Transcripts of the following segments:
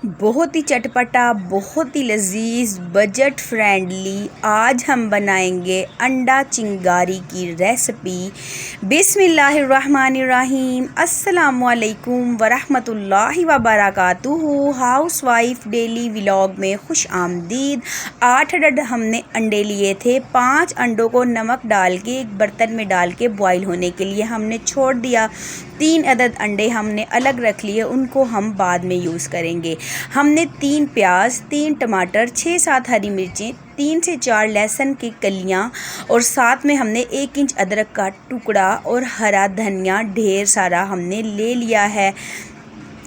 बहुत ही चटपटा, बहुत ही लजीज, बजट फ्रेंडली। आज हम बनाएंगे अंडा चिंगारी की रेसिपी। बिस्मिल्लाहिर्रहमानिर्रहीम। अस्सलामुअलैकुम वरहमतुल्लाहि वबरकातुहू। हाउसवाइफ डेली व्लॉग में खुश आमदीद। 8 अदद हमने अंडे लिए थे। 5 अंडों को नमक डाल के एक बर्तन में डाल के बॉईल होने के लिए हमने छोड़ दिया। 3 अदद अंडे हमने अलग रख लिए, उनको हम बाद में यूज़ करेंगे। हमने 3 प्याज, 3 टमाटर, 6-7 हरी मिर्चें, 3 से 4 लहसुन की कलियां और साथ में हमने 1 इंच अदरक का टुकड़ा और हरा धनिया ढेर सारा हमने ले लिया है।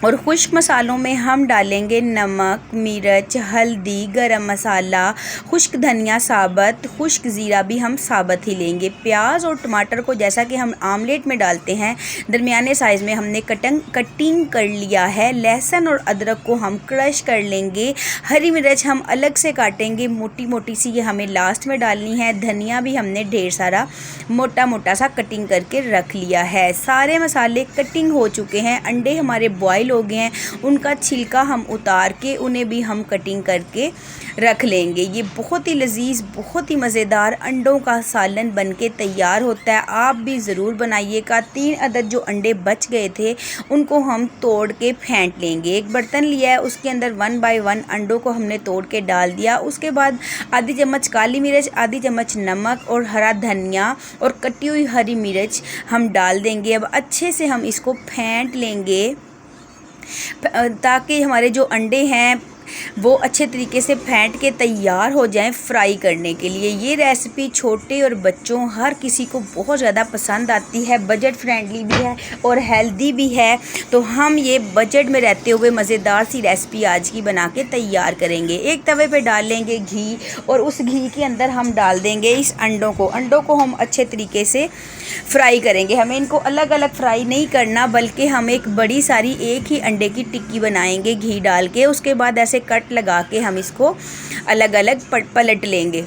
और खुश्क मसालों में हम डालेंगे नमक, मिर्च, हल्दी, गरम मसाला, खुश्क धनिया साबत, खुश्क ज़ीरा भी हम साबत ही लेंगे। प्याज और टमाटर को जैसा कि हम आमलेट में डालते हैं दरमियाने साइज़ में हमने कटिंग कर लिया है। लहसुन और अदरक को हम क्रश कर लेंगे। हरी मिर्च हम अलग से काटेंगे, मोटी मोटी सी, ये हमें लास्ट में डालनी है। धनिया भी हमने ढेर सारा मोटा मोटा सा कटिंग करके रख लिया है। सारे मसाले कटिंग हो चुके हैं। अंडे हमारे बॉयल हो गए हैं, उनका छिलका हम उतार के उन्हें भी हम कटिंग करके रख लेंगे। ये बहुत ही लजीज, बहुत ही मज़ेदार अंडों का सालन बनके तैयार होता है। आप भी ज़रूर बनाइएगा। 3 अदद जो अंडे बच गए थे उनको हम तोड़ के फेंट लेंगे। एक बर्तन लिया है, उसके अंदर 1 बाय 1 अंडों को हमने तोड़ के डाल दिया। उसके बाद आधी चम्मच काली मिर्च, आधी चम्मच नमक और हरा धनिया और कटी हुई हरी मिर्च हम डाल देंगे। अब अच्छे से हम इसको फेंट लेंगे ताकि हमारे जो अंडे हैं वो अच्छे तरीके से फेंट के तैयार हो जाएं फ्राई करने के लिए। ये रेसिपी छोटे और बच्चों हर किसी को बहुत ज़्यादा पसंद आती है। बजट फ्रेंडली भी है और हेल्दी भी है। तो हम ये बजट में रहते हुए मज़ेदार सी रेसिपी आज की बना के तैयार करेंगे। एक तवे पे डाल लेंगे घी और उस घी के अंदर हम डाल देंगे इस अंडों को हम अच्छे तरीके से फ्राई करेंगे। हमें इनको अलग अलग फ्राई नहीं करना, बल्कि हम एक बड़ी सारी एक ही अंडे की टिक्की बनाएंगे घी डाल के। उसके बाद ऐसे कट लगा के हम इसको अलग अलग पलट लेंगे।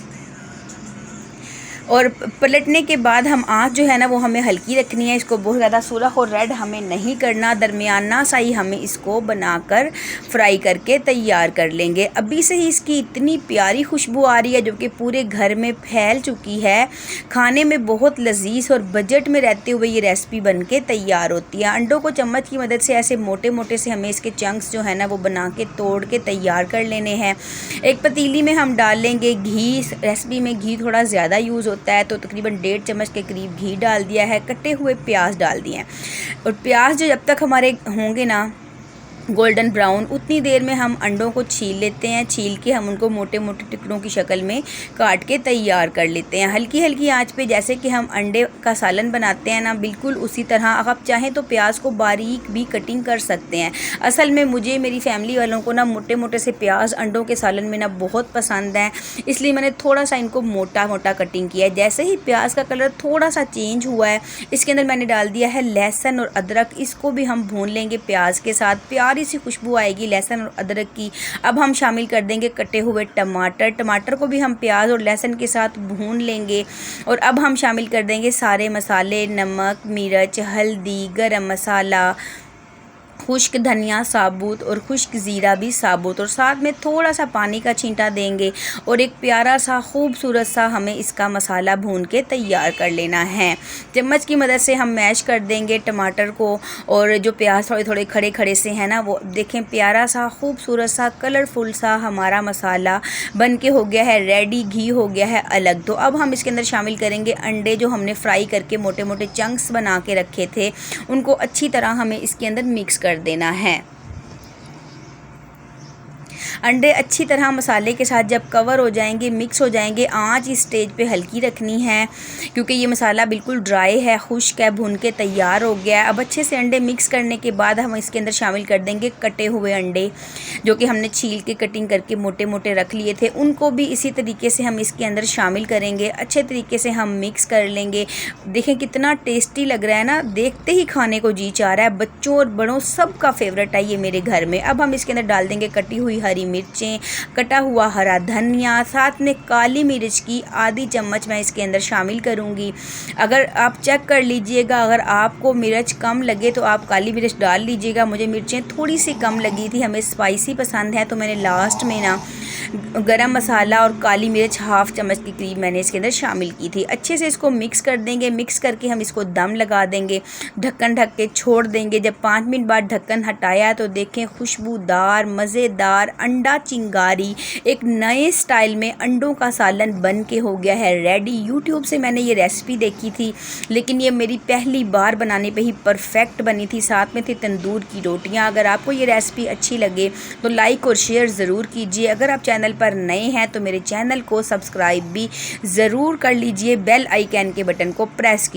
और पलटने के बाद हम आँच जो है ना वो हमें हल्की रखनी है। इसको बहुत ज़्यादा सुरख और रेड हमें नहीं करना, दरमियाना सा ही हमें इसको बनाकर फ्राई करके तैयार कर लेंगे। अभी से ही इसकी इतनी प्यारी खुशबू आ रही है जो कि पूरे घर में फैल चुकी है। खाने में बहुत लजीज और बजट में रहते हुए ये रेसिपी बन के तैयार होती है। अंडों को चम्मच की मदद से ऐसे मोटे मोटे से हमें इसके चंक्स जो है ना वो बना के तोड़ के तैयार कर लेने हैं। एक पतीली में हम डाल लेंगे घी। इस रेसिपी में घी थोड़ा ज़्यादा यूज़ होता है, तो तकरीबन 1.5 चम्मच के करीब घी डाल दिया है। कटे हुए प्याज डाल दिए हैं और प्याज जो जब तक हमारे होंगे ना गोल्डन ब्राउन, उतनी देर में हम अंडों को छील लेते हैं। छील के हम उनको मोटे मोटे टुकड़ों की शक्ल में काट के तैयार कर लेते हैं। हल्की हल्की आंच पे जैसे कि हम अंडे का सालन बनाते हैं ना, बिल्कुल उसी तरह आप चाहें तो प्याज को बारीक भी कटिंग कर सकते हैं। असल में मुझे, मेरी फैमिली वालों को ना मोटे मोटे से प्याज अंडों के सालन में ना बहुत पसंद है, इसलिए मैंने थोड़ा सा इनको मोटा मोटा कटिंग किया है। जैसे ही प्याज का कलर थोड़ा सा चेंज हुआ है, इसके अंदर मैंने डाल दिया है लहसुन और अदरक। इसको भी हम भून लेंगे प्याज के साथ। प्यारी सी खुशबू आएगी लहसुन और अदरक की। अब हम शामिल कर देंगे कटे हुए टमाटर को भी हम प्याज और लहसुन के साथ भून लेंगे। और अब हम शामिल कर देंगे सारे मसाले, नमक, मिर्च, हल्दी, गरम मसाला, खुश्क धनिया साबुत और खुश्क ज़ीरा भी साबुत, और साथ में थोड़ा सा पानी का छींटा देंगे। और एक प्यारा सा खूबसूरत सा हमें इसका मसाला भून के तैयार कर लेना है। चम्मच की मदद से हम मैश कर देंगे टमाटर को, और जो प्याज थोड़े थोड़े खड़े खड़े से हैं ना वो देखें, प्यारा सा खूबसूरत सा कलरफुल सा हमारा मसाला बन के हो गया है रेडी। घी हो गया है अलग। तो अब हम इसके अंदर शामिल करेंगे अंडे जो हमने फ्राई करके मोटे मोटे चंक्स बना के रखे थे। उनको अच्छी तरह हमें इसके अंदर मिक्स कर देना है। अंडे अच्छी तरह मसाले के साथ जब कवर हो जाएंगे, मिक्स हो जाएंगे, आंच इस स्टेज पे हल्की रखनी है क्योंकि ये मसाला बिल्कुल ड्राई है, खुश्क है, भुन के तैयार हो गया है। अब अच्छे से अंडे मिक्स करने के बाद हम इसके अंदर शामिल कर देंगे कटे हुए अंडे जो कि हमने छील के कटिंग करके मोटे मोटे रख लिए थे। उनको भी इसी तरीके से हम इसके अंदर शामिल करेंगे। अच्छे तरीके से हम मिक्स कर लेंगे। देखें कितना टेस्टी लग रहा है ना, देखते ही खाने को जी चाह रहा है। बच्चों और बड़ों सबका फेवरेट है ये मेरे घर में। अब हम इसके अंदर डाल देंगे कटी हुई हरी मिर्चें, कटा हुआ हरा धनिया, साथ में काली मिर्च की आधी चम्मच मैं इसके अंदर शामिल करूँगी। अगर आप चेक कर लीजिएगा, अगर आपको मिर्च कम लगे तो आप काली मिर्च डाल लीजिएगा। मुझे मिर्चें थोड़ी सी कम लगी थी, हमें स्पाइसी पसंद है, तो मैंने लास्ट में ना गरम मसाला और काली मिर्च हाफ चम्मच के करीब मैंने इसके अंदर शामिल की थी। अच्छे से इसको मिक्स कर देंगे। मिक्स करके हम इसको दम लगा देंगे, ढक्कन ढक के छोड़ देंगे। जब 5 मिनट बाद ढक्कन हटाया तो देखें खुशबूदार मज़ेदार अंडा चिंगारी एक नए स्टाइल में अंडों का सालन बन के हो गया है रेडी। यूट्यूब से मैंने ये रेसिपी देखी थी, लेकिन ये मेरी पहली बार बनाने पे ही परफेक्ट बनी थी। साथ में थी तंदूर की रोटियां। अगर आपको ये रेसिपी अच्छी लगे तो लाइक और शेयर ज़रूर कीजिए। अगर आप चैनल पर नए हैं तो मेरे चैनल को सब्सक्राइब भी ज़रूर कर लीजिए। बेल आइकन के बटन को प्रेस कीजिए।